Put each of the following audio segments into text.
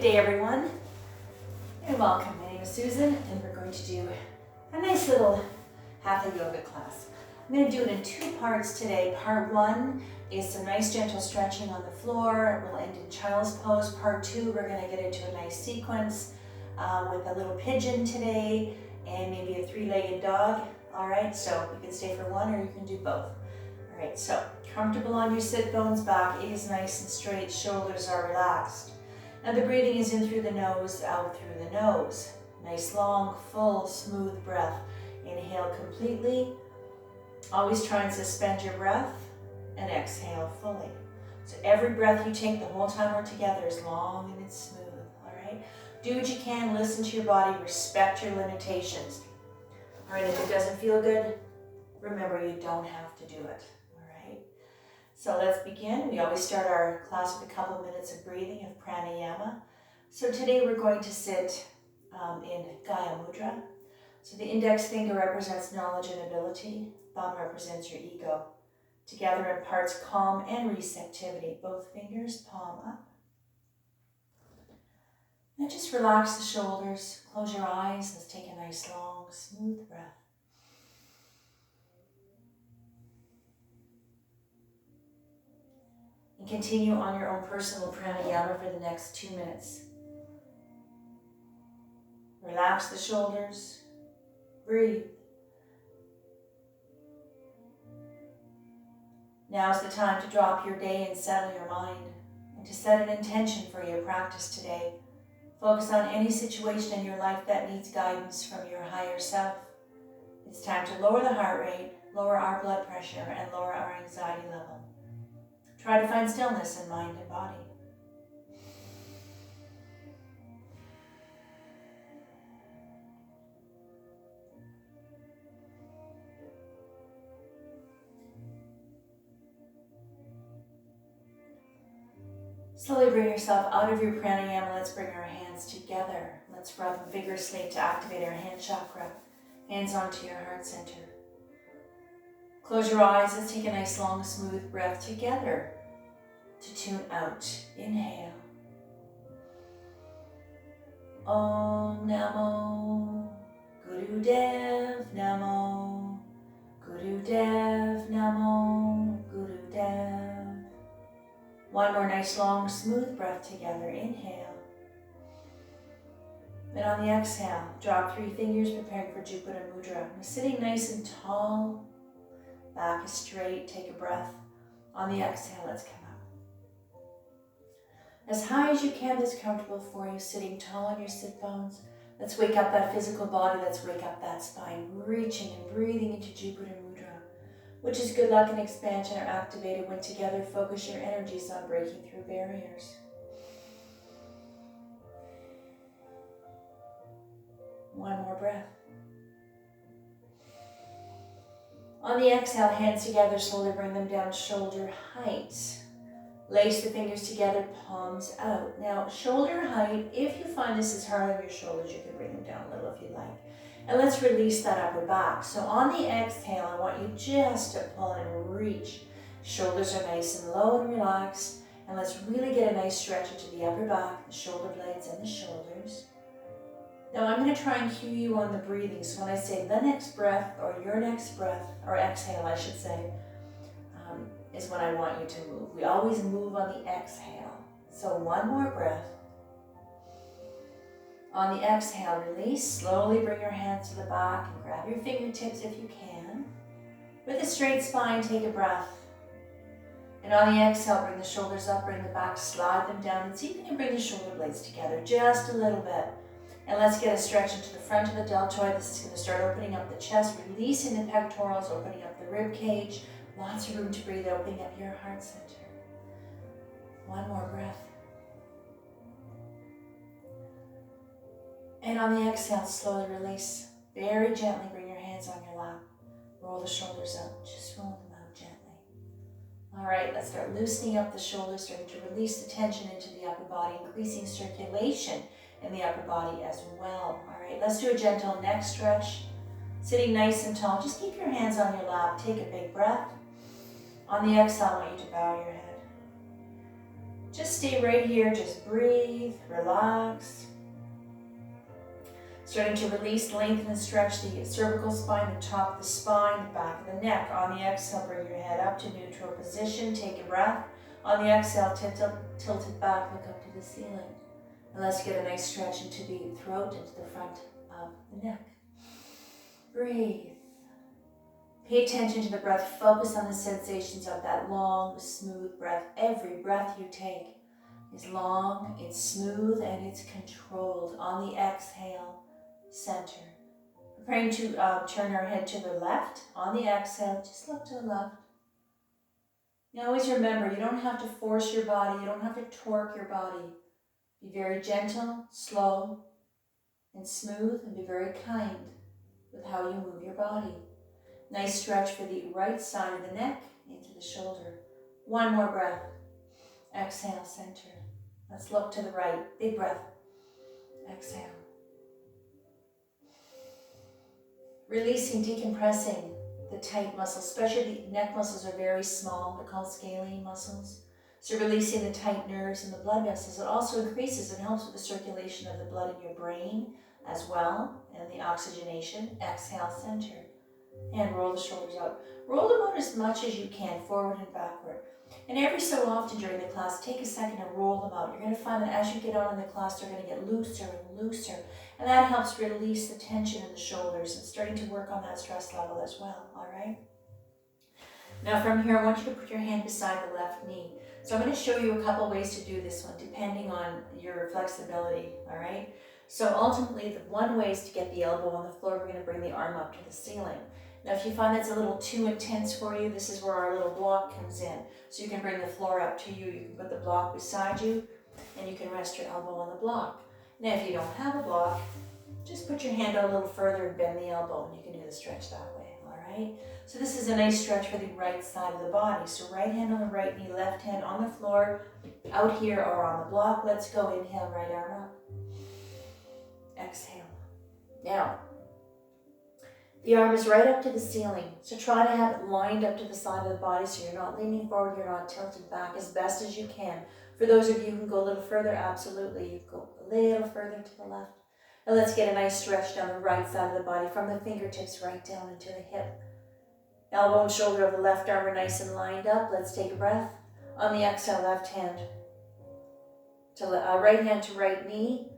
day, everyone, and welcome. My name is Susan, and we're going to do a nice little hatha yoga class. I'm going to do it in two parts today. Part one is some nice gentle stretching on the floor. We'll end in child's pose. Part two, we're going to get into a nice sequence with a little pigeon today and maybe a three-legged dog. All right, so you can stay for one or you can do both. All right, so comfortable on your sit bones, back is nice and straight, shoulders are relaxed. Now the breathing is in through the nose, out through the nose. Nice, long, full, smooth breath. Inhale completely. Always try and suspend your breath and exhale fully. So every breath you take the whole time we're together is long and it's smooth, all right? Do what you can, listen to your body, respect your limitations. All right, if it doesn't feel good, remember you don't have to do it, all right? So let's begin. We always start our class with a couple minutes of breathing, of pranayama. So today we're going to sit in Gaya Mudra. So the index finger represents knowledge and ability. Thumb represents your ego. Together imparts calm and receptivity. Both fingers, palm up. Now just relax the shoulders. Close your eyes. Let's take a nice, long, smooth breath. And continue on your own personal pranayama for the next 2 minutes. Relax the shoulders. Breathe. Now's the time to drop your day and settle your mind, and to set an intention for your practice today. Focus on any situation in your life that needs guidance from your higher self. It's time to lower the heart rate, lower our blood pressure, and lower our anxiety level. Try to find stillness in mind and body. Slowly bring yourself out of your pranayama. Let's bring our hands together. Let's rub them vigorously to activate our hand chakra. Hands onto your heart center. Close your eyes. Let's take a nice, long, smooth breath together to tune out. Inhale. Om Namo Gurudev Namo Gurudev Namo Gurudev. One more nice, long, smooth breath together. Inhale. And on the exhale, drop 3 fingers, preparing for Jupiter Mudra. Now sitting nice and tall, back is straight, take a breath. On the exhale, let's come up. As high as you can, that's comfortable for you, sitting tall on your sit bones. Let's wake up that physical body, let's wake up that spine, reaching and breathing into Jupiter Mudra, which is good luck and expansion are activated when together focus your energies on breaking through barriers. One more breath. On the exhale, hands together, slowly bring them down shoulder height. Lace the fingers together, palms out. Now, shoulder height, if you find this is hard on your shoulders, you can bring them down a little if you like. And let's release that upper back. So on the exhale, I want you just to pull and reach. Shoulders are nice and low and relaxed. And let's really get a nice stretch into the upper back, the shoulder blades and the shoulders. Now I'm going to try and cue you on the breathing. So when I say the next breath, or your next breath, or exhale I should say, is when I want you to move. We always move on the exhale. So one more breath. On the exhale, release. Slowly bring your hands to the back and grab your fingertips if you can. With a straight spine, take a breath. And on the exhale, bring the shoulders up, bring the back, slide them down, and see if you can bring the shoulder blades together just a little bit. And let's get a stretch into the front of the deltoid. This is going to start opening up the chest, releasing the pectorals, opening up the rib cage. Lots of room to breathe, opening up your heart center. One more breath. And on the exhale, slowly release. Very gently bring your hands on your lap. Roll the shoulders up. Just roll them out gently. All right, let's start loosening up the shoulders, starting to release the tension into the upper body, increasing circulation in the upper body as well. All right, let's do a gentle neck stretch. Sitting nice and tall, just keep your hands on your lap. Take a big breath. On the exhale, I want you to bow your head. Just stay right here, just breathe, relax. Starting to release, lengthen and stretch the cervical spine, the top of the spine, the back of the neck. On the exhale, bring your head up to neutral position. Take a breath. On the exhale, tilt it back, look up to the ceiling. And let's get a nice stretch into the throat, into the front of the neck. Breathe. Pay attention to the breath. Focus on the sensations of that long, smooth breath. Every breath you take is long, it's smooth, and it's controlled. On the exhale, center. Preparing to turn our head to the left. On the exhale, just look to the left. Now always remember, you don't have to force your body, you don't have to torque your body. Be very gentle, slow, and smooth, and be very kind with how you move your body. Nice stretch for the right side of the neck into the shoulder. One more breath. Exhale, center. Let's look to the right. Big breath. Exhale. Releasing, decompressing the tight muscles, especially the neck muscles are very small. They're called scalene muscles. So releasing the tight nerves and the blood vessels. It also increases and helps with the circulation of the blood in your brain as well, and the oxygenation. Exhale, center. And roll the shoulders out. Roll them out as much as you can, forward and backward. And every so often during the class, take a second and roll them out. You're going to find that as you get on in the class, they're going to get looser and looser. And that helps release the tension in the shoulders and starting to work on that stress level as well, all right? Now from here, I want you to put your hand beside the left knee. So I'm going to show you a couple ways to do this one, depending on your flexibility, all right? So ultimately, the one way is to get the elbow on the floor. We're going to bring the arm up to the ceiling. Now, if you find that's a little too intense for you, this is where our little block comes in. So you can bring the floor up to you. You can put the block beside you, and you can rest your elbow on the block. Now, if you don't have a block, just put your hand out a little further and bend the elbow, and you can do the stretch that way, all right? So this is a nice stretch for the right side of the body. So right hand on the right knee, left hand on the floor, out here or on the block. Let's go. Inhale, right arm up. Exhale. Now, the arm is right up to the ceiling, so try to have it lined up to the side of the body so you're not leaning forward, you're not tilted back as best as you can. For those of you who can go a little further, absolutely, you go a little further to the left. And let's get a nice stretch down the right side of the body from the fingertips right down into the hip. Elbow and shoulder of the left arm are nice and lined up. Let's take a breath. On the exhale, left hand to right hand to right knee.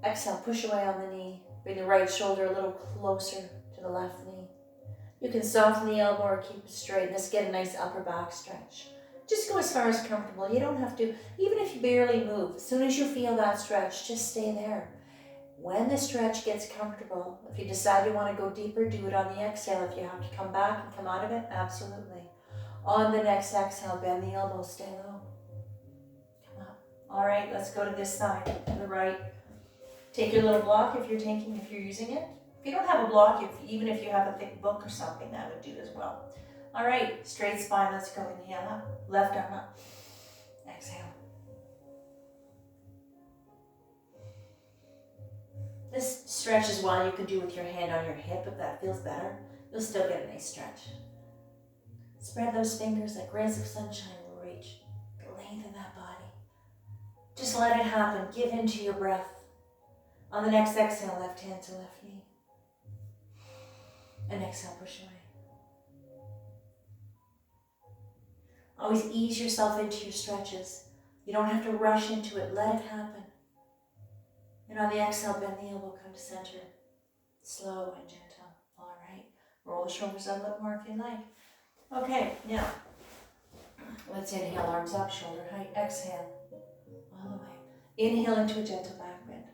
Exhale, push away on the knee. Bring the right shoulder a little closer to the left knee. You can soften the elbow or keep it straight. Let's get a nice upper back stretch. Just go as far as comfortable. You don't have to, even if you barely move, as soon as you feel that stretch, just stay there. When the stretch gets comfortable, if you decide you want to go deeper, do it on the exhale. If you have to come back and come out of it, absolutely. On the next exhale, bend the elbow, stay low. Come up. All right, let's go to this side, to the right. Take your little block if you're using it. If you don't have a block, even if you have a thick book or something, that would do as well. All right, straight spine, let's go. Inhale up, left arm up. Exhale. This stretch is one you can do with your hand on your hip if that feels better. You'll still get a nice stretch. Spread those fingers like rays of sunshine will reach. Lengthen that body. Just let it happen. Give into your breath. On the next exhale, left hand to left knee. And exhale, push away. Always ease yourself into your stretches. You don't have to rush into it. Let it happen. And on the exhale, bend the elbow, come to center. Slow and gentle. All right. Roll the shoulders up a little more if you like. Okay, now, let's inhale, arms up, shoulder height. Exhale, all the way. Inhale into a gentle back bend.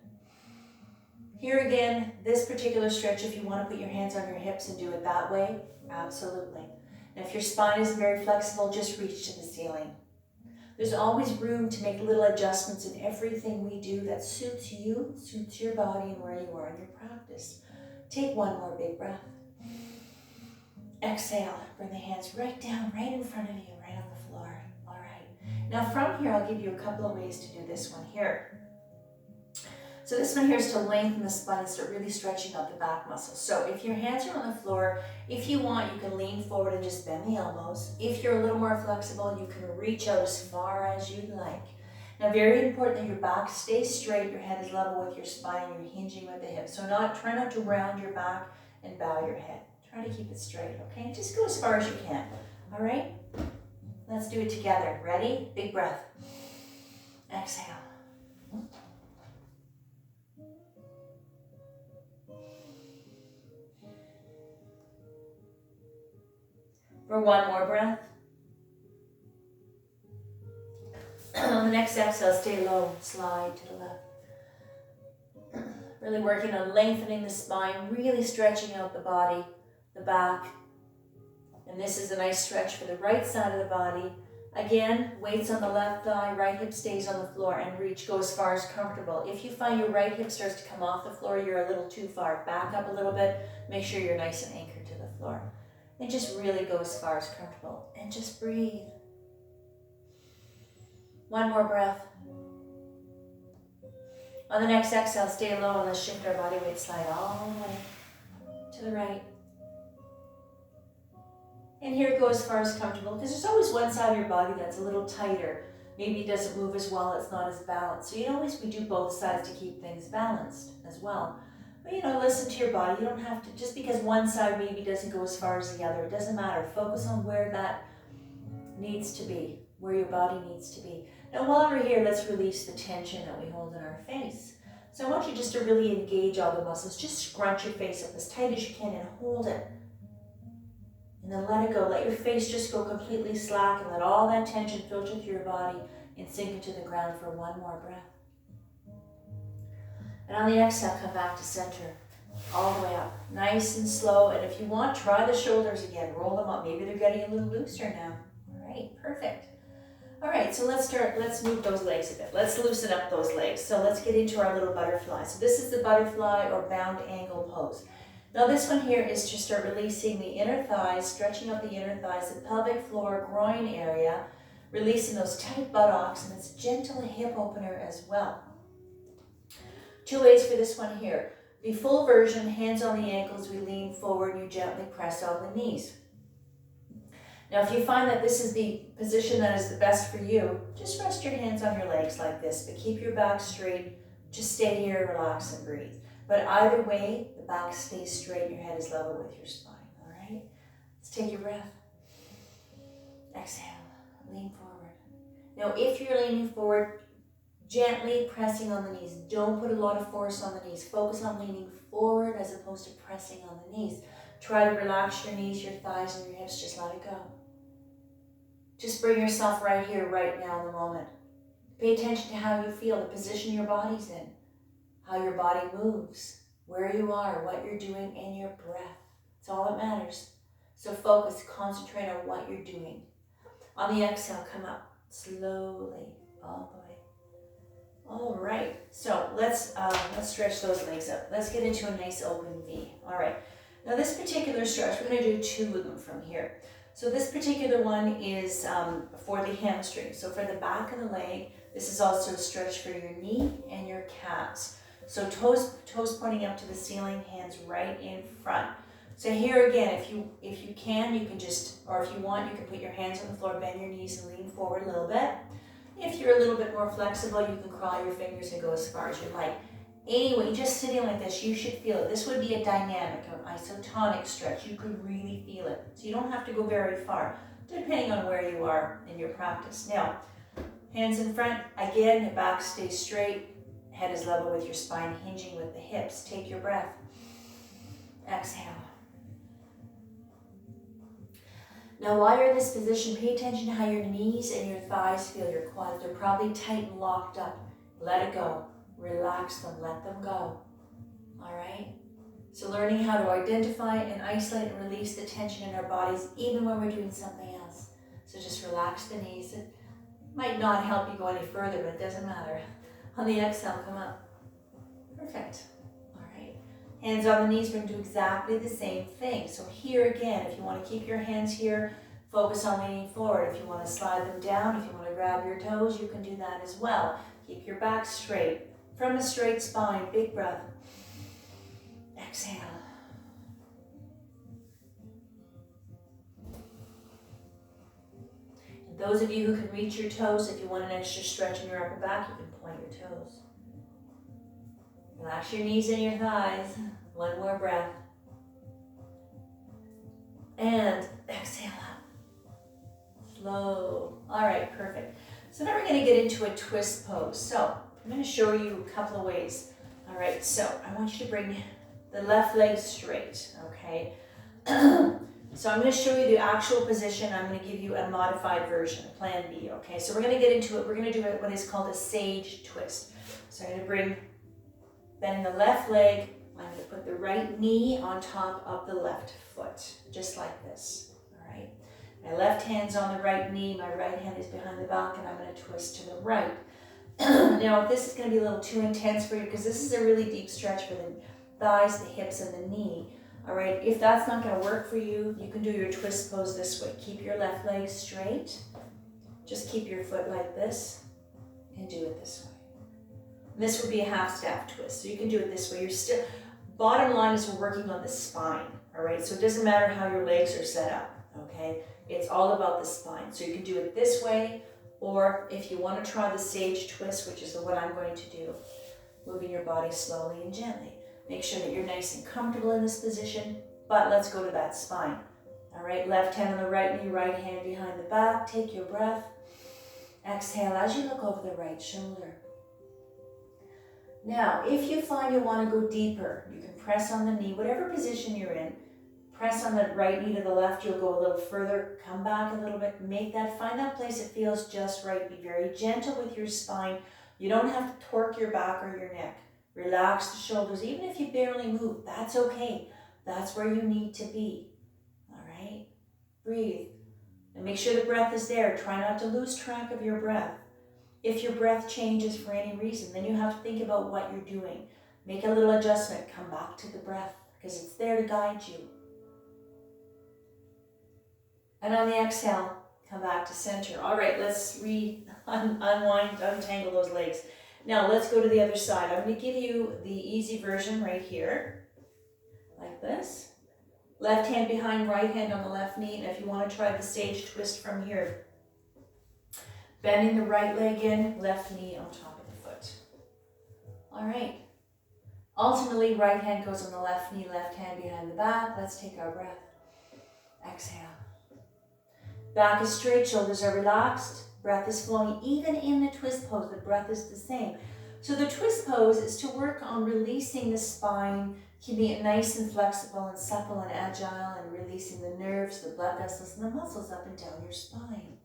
Here again, this particular stretch, if you want to put your hands on your hips and do it that way, absolutely. And if your spine isn't very flexible, just reach to the ceiling. There's always room to make little adjustments in everything we do that suits you, suits your body and where you are in your practice. Take one more big breath. Exhale, bring the hands right down, right in front of you, right on the floor. All right. Now from here, I'll give you a couple of ways to do this one here. So So this one here is to lengthen the spine and start really stretching out the back muscles. So if your hands are on the floor, if you want, you can lean forward and just bend the elbows. If you're a little more flexible, you can reach out as far as you'd like. Now, very important that your back stays straight, your head is level with your spine, and you're hinging with the hips. So try not to round your back and bow your head. Try to keep it straight, okay? Just go as far as you can, all right? Let's do it together. Ready? Big breath. Exhale. For one more breath. On the next exhale, stay low, slide to the left. Really working on lengthening the spine, really stretching out the body, the back. And this is a nice stretch for the right side of the body. Again, weights on the left thigh, right hip stays on the floor, and reach, go as far as comfortable. If you find your right hip starts to come off the floor, you're a little too far. Back up a little bit, make sure you're nice and anchored to the floor. And just really go as far as comfortable. And just breathe. One more breath. On the next exhale, stay low and let's shift our body weight, slide all the way to the right. And here go as far as comfortable, because there's always one side of your body that's a little tighter. Maybe it doesn't move as well, it's not as balanced. So we do both sides to keep things balanced as well. But listen to your body. You don't have to, just because one side maybe doesn't go as far as the other, it doesn't matter. Focus on where that needs to be, where your body needs to be. Now while we're here, let's release the tension that we hold in our face. So I want you just to really engage all the muscles. Just scrunch your face up as tight as you can and hold it. And then let it go. Let your face just go completely slack and let all that tension filter through your body and sink into the ground for one more breath. And on the exhale, come back to center, all the way up, nice and slow. And if you want, try the shoulders again, roll them up. Maybe they're getting a little looser now. All right, perfect. All right, so let's move those legs a bit. Let's loosen up those legs. So let's get into our little butterfly. So this is the butterfly or bound angle pose. Now this one here is to start releasing the inner thighs, stretching up the inner thighs, the pelvic floor, groin area, releasing those tight buttocks, and it's gentle hip opener as well. Two ways for this one here. The full version, hands on the ankles, we lean forward, you gently press on the knees. Now if you find that this is the position that is the best for you, just rest your hands on your legs like this, but keep your back straight. Just stay here, relax and breathe. But either way, the back stays straight, your head is level with your spine, all right? Let's take your breath. Exhale, lean forward. Now if you're leaning forward, gently pressing on the knees. Don't put a lot of force on the knees. Focus on leaning forward as opposed to pressing on the knees. Try to relax your knees, your thighs, and your hips. Just let it go. Just bring yourself right here, right now in the moment. Pay attention to how you feel, the position your body's in, how your body moves, where you are, what you're doing, and your breath. It's all that matters. So focus, concentrate on what you're doing. On the exhale, come up slowly, all the way. All right, so let's stretch those legs up. Let's get into a nice open V. All right, now this particular stretch, we're going to do two of them from here. So this particular one is for the hamstring. So for the back of the leg, this is also a stretch for your knee and your calves. So toes pointing up to the ceiling, hands right in front. So here again, if you can just, or if you want, you can put your hands on the floor, bend your knees and lean forward a little bit. If you're a little bit more flexible, you can crawl your fingers and go as far as you like. Anyway, just sitting like this, you should feel it. This would be a dynamic, an isotonic stretch. You could really feel it. So you don't have to go very far, depending on where you are in your practice. Now, hands in front. Again, the back stays straight. Head is level with your spine, hinging with the hips. Take your breath. Exhale. Now while you're in this position, pay attention to how your knees and your thighs feel, your quads. They're probably tight and locked up. Let it go. Relax them. Let them go. All right? So learning how to identify and isolate and release the tension in our bodies, even when we're doing something else. So just relax the knees. It might not help you go any further, but it doesn't matter. On the exhale, come up. Perfect. Hands on the knees, we're going to do exactly the same thing. So here again, if you want to keep your hands here, focus on leaning forward. If you want to slide them down, if you want to grab your toes, you can do that as well. Keep your back straight. from a straight spine. Big breath. Exhale. And those of you who can reach your toes, if you want an extra stretch in your upper back, you can point your toes. Relax your knees and your thighs. One more breath. And exhale out. Slow. All right, perfect. So now we're going to get into a twist pose. So I'm going to show you a couple of ways. All right, so I want you to bring the left leg straight, okay? So I'm going to show you the actual position. I'm going to give you a modified version, plan B, okay? So we're going to get into it. We're going to do what is called a sage twist. So I'm going to bring, bend the left leg. I'm going to put the right knee on top of the left foot, just like this, all right? My left hand's on the right knee, my right hand is behind the back, and I'm going to twist to the right. Now, this is going to be a little too intense for you because this is a really deep stretch for the thighs, the hips, and the knee, all right? If that's not going to work for you, you can do your twist pose this way. Keep your left leg straight. Just keep your foot like this and do it this way. This would be a half staff twist, so you can do it this way. You're still, bottom line is we're working on the spine, all right? So it doesn't matter how your legs are set up, okay? It's all about the spine. So you can do it this way, or if you want to try the sage twist, which is what I'm going to do, moving your body slowly and gently. Make sure that you're nice and comfortable in this position, but let's go to that spine. All right, left hand on the right knee, right hand behind the back. Take your breath. Exhale as you look over the right shoulder. Now, if you find you want to go deeper, you can press on the knee, whatever position you're in. Press on the right knee to the left, you'll go a little further, come back a little bit, find that place that feels just right. Be very gentle with your spine. You don't have to torque your back or your neck. Relax the shoulders, even if you barely move, that's okay. That's where you need to be, all right? Breathe, and make sure the breath is there. Try not to lose track of your breath. If your breath changes for any reason, then you have to think about what you're doing. Make a little adjustment, come back to the breath, because it's there to guide you. And on the exhale, come back to center. All right, let's unwind, untangle those legs. Now let's go to the other side. I'm going to give you the easy version right here, like this. Left hand behind, right hand on the left knee. And if you want to try the sage twist from here, bending the right leg in, left knee on top of the foot. All right. Ultimately, right hand goes on the left knee, left hand behind the back. Let's take our breath. Exhale. Back is straight, shoulders are relaxed, breath is flowing. Even in the twist pose, the breath is the same. So the twist pose is to work on releasing the spine, keeping it nice and flexible and supple and agile, and releasing the nerves, the blood vessels, and the muscles up and down your spine.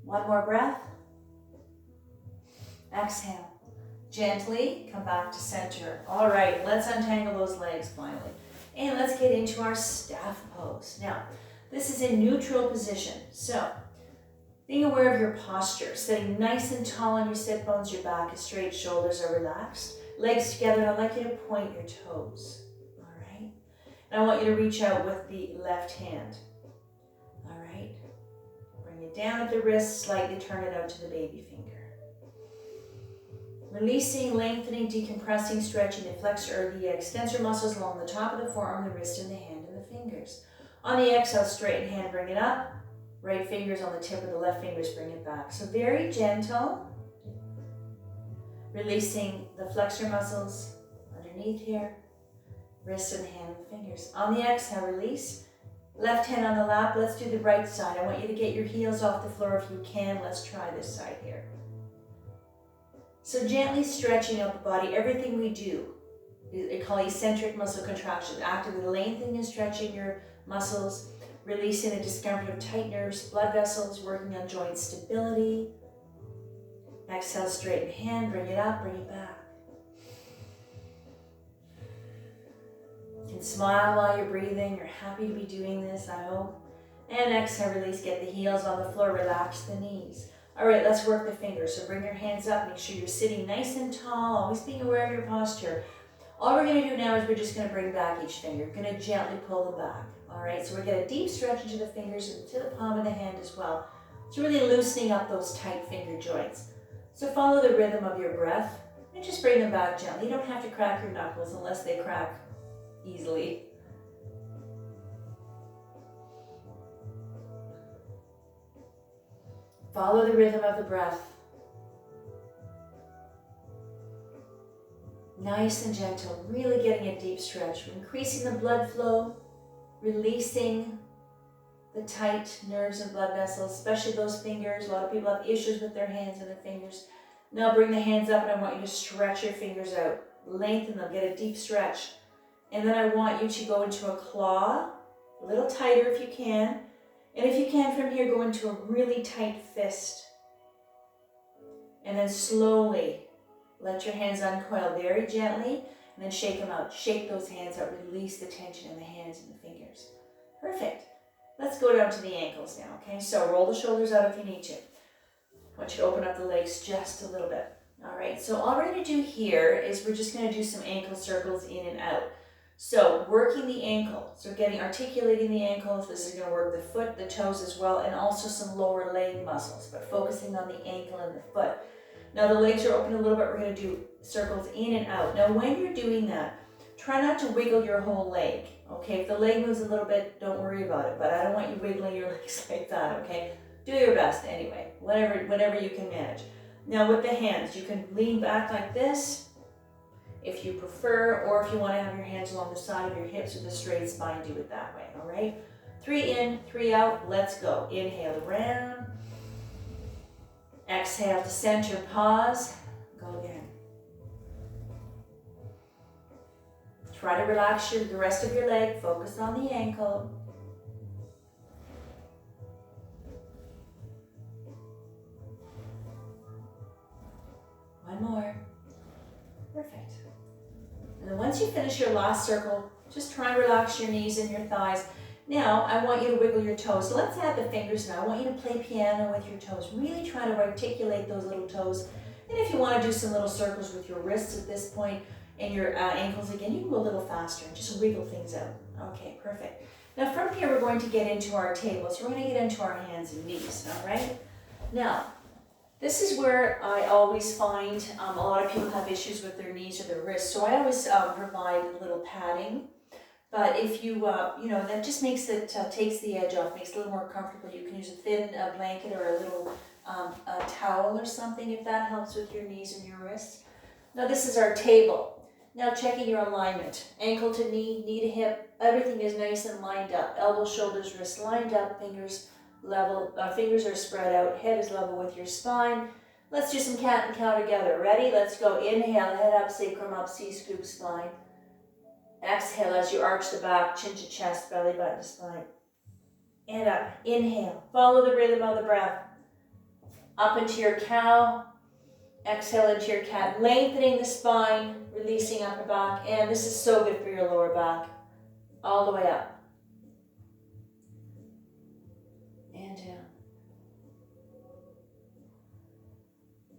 One more breath. Exhale. Gently come back to center. All right, let's untangle those legs finally. And let's get into our staff pose. Now, this is in neutral position. So, being aware of your posture, sitting nice and tall on your sit bones, your back is straight, shoulders are relaxed, legs together, and I'd like you to point your toes. All right? And I want you to reach out with the left hand. All right? Bring it down at the wrist, slightly turn it out to the baby finger. Releasing, lengthening, decompressing, stretching the flexor or the extensor muscles along the top of the forearm, the wrist, and the hand and the fingers. On the exhale, straighten hand, bring it up. Right fingers on the tip of the left fingers, bring it back. So very gentle. Releasing the flexor muscles underneath here. Wrist and hand and fingers. On the exhale, release. Left hand on the lap. Let's do the right side. I want you to get your heels off the floor if you can. Let's try this side here. So gently stretching out the body. Everything we do, we call eccentric muscle contraction. Actively lengthening and stretching your muscles, releasing the discomfort of tight nerves, blood vessels, working on joint stability. Exhale, straighten hand, bring it up, bring it back. You can smile while you're breathing. You're happy to be doing this, I hope. And exhale, release, get the heels on the floor, relax the knees. All right, let's work the fingers. So bring your hands up, make sure you're sitting nice and tall, always being aware of your posture. All we're gonna do now is we're just gonna bring back each finger. We're gonna gently pull them back. All right, so we're gonna deep stretch into the fingers and to the palm of the hand as well. It's really loosening up those tight finger joints. So follow the rhythm of your breath and just bring them back gently. You don't have to crack your knuckles unless they crack easily. Follow the rhythm of the breath. Nice and gentle, really getting a deep stretch. We're increasing the blood flow, releasing the tight nerves and blood vessels, especially those fingers. A lot of people have issues with their hands and their fingers. Now bring the hands up and I want you to stretch your fingers out. Lengthen them, get a deep stretch. And then I want you to go into a claw, a little tighter if you can. And if you can from here, go into a really tight fist. And then slowly let your hands uncoil very gently and then shake them out. Shake those hands out, release the tension in the hands and the fingers. Perfect. Let's go down to the ankles now, okay? So roll the shoulders out if you need to. I want you to open up the legs just a little bit. All right, so all we're gonna do here is we're just gonna do some ankle circles in and out. So working the ankle, so articulating the ankles. This is gonna work the foot, the toes as well, and also some lower leg muscles, but focusing on the ankle and the foot. Now the legs are open a little bit, we're gonna do circles in and out. Now when you're doing that, try not to wiggle your whole leg, okay? If the leg moves a little bit, don't worry about it, but I don't want you wiggling your legs like that, okay? Do your best anyway, whatever you can manage. Now with the hands, you can lean back like this if you prefer, or if you want to have your hands along the side of your hips with a straight spine, do it that way, all right? 3 in, 3 out, let's go. Inhale around. Exhale to center, pause, go again. Try to relax the rest of your leg, focus on the ankle. One more. Perfect. And then once you finish your last circle, just try and relax your knees and your thighs. Now, I want you to wiggle your toes. So let's add the fingers now. I want you to play piano with your toes. Really try to articulate those little toes. And if you want to do some little circles with your wrists at this point and your ankles again, you can go a little faster and just wiggle things out. Okay, perfect. Now from here, we're going to get into our table. So we're going to get into our hands and knees, all right? Now, this is where I always find a lot of people have issues with their knees or their wrists. So I always provide a little padding. But if you, that just makes it, takes the edge off, makes it a little more comfortable. You can use a thin blanket or a little a towel or something if that helps with your knees and your wrists. Now this is our table. Now checking your alignment. Ankle to knee, knee to hip, everything is nice and lined up. Elbows, shoulders, wrists lined up, fingers level, fingers are spread out, head is level with your spine. Let's do some cat and cow together. Ready? Let's go. Inhale, head up, sacrum up, C-scoop spine. Exhale as you arch the back, chin to chest, belly button to spine. And up. Inhale. Follow the rhythm of the breath. Up into your cow. Exhale into your cat. Lengthening the spine, releasing upper back. And this is so good for your lower back. All the way up. And down.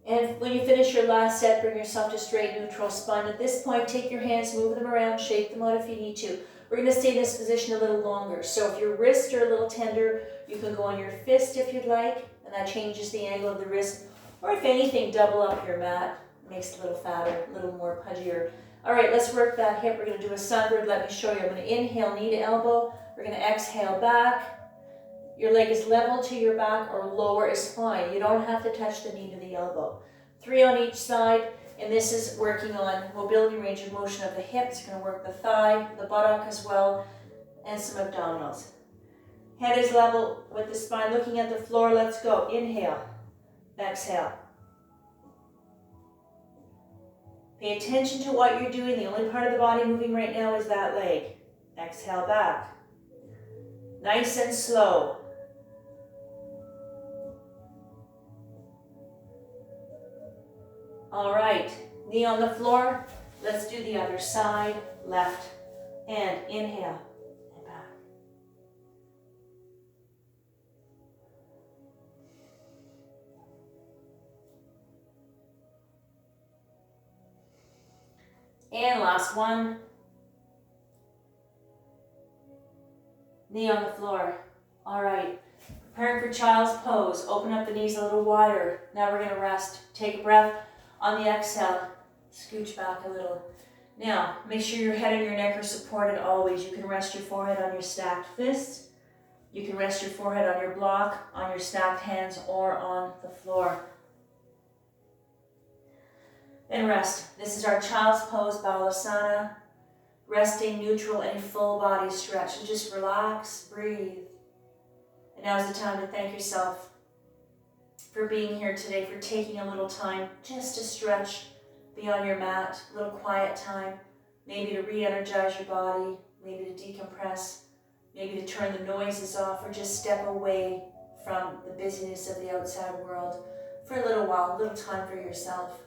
And when you finish your last set, bring yourself to straight neutral spine. At this point, take your hands, move them around, shake them out if you need to. We're going to stay in this position a little longer. So if your wrists are a little tender, you can go on your fist if you'd like, and that changes the angle of the wrist. Or if anything, double up your mat. Makes it a little fatter, a little more pudgier. All right, let's work that hip. We're going to do a sunbird. Let me show you. I'm going to inhale, knee to elbow. We're going to exhale back. Your leg is level to your back or lower is fine. You don't have to touch the knee to the elbow. 3 on each side, and this is working on mobility, range of motion of the hips. It's going to work the thigh, the buttock as well, and some abdominals. Head is level with the spine, looking at the floor. Let's go. Inhale, exhale. Pay attention to what you're doing. The only part of the body moving right now is that leg. Exhale back. Nice and slow. All right, knee on the floor. Let's do the other side, left, and inhale, and back. And last one. Knee on the floor. All right, Preparing for child's pose. Open up the knees a little wider. Now we're going to rest. Take a breath on the exhale. Scooch back a little. Now, make sure your head and your neck are supported always. You can rest your forehead on your stacked fists. You can rest your forehead on your block, on your stacked hands, or on the floor. And rest. This is our child's pose, Balasana. Resting, neutral, and full body stretch. So just relax, breathe. And now is the time to thank yourself for being here today, for taking a little time just to stretch, be on your mat, a little quiet time, maybe to re-energize your body, maybe to decompress, maybe to turn the noises off, or just step away from the busyness of the outside world for a little while, a little time for yourself.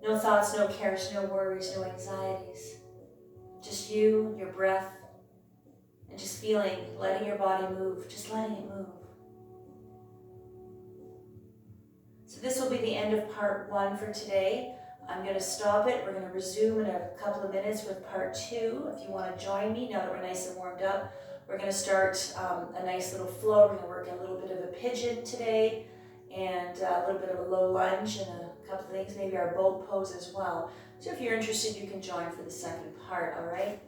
No thoughts, no cares, no worries, no anxieties. Just you, your breath, and just feeling, letting your body move, just letting it move. So this will be the end of part 1 for today. I'm going to stop it. We're going to resume in a couple of minutes with part 2. If you want to join me, now that we're nice and warmed up, we're going to start a nice little flow. We're going to work a little bit of a pigeon today, and a little bit of a low lunge, and a couple of things, maybe our boat pose as well. So if you're interested, you can join for the second part, all right?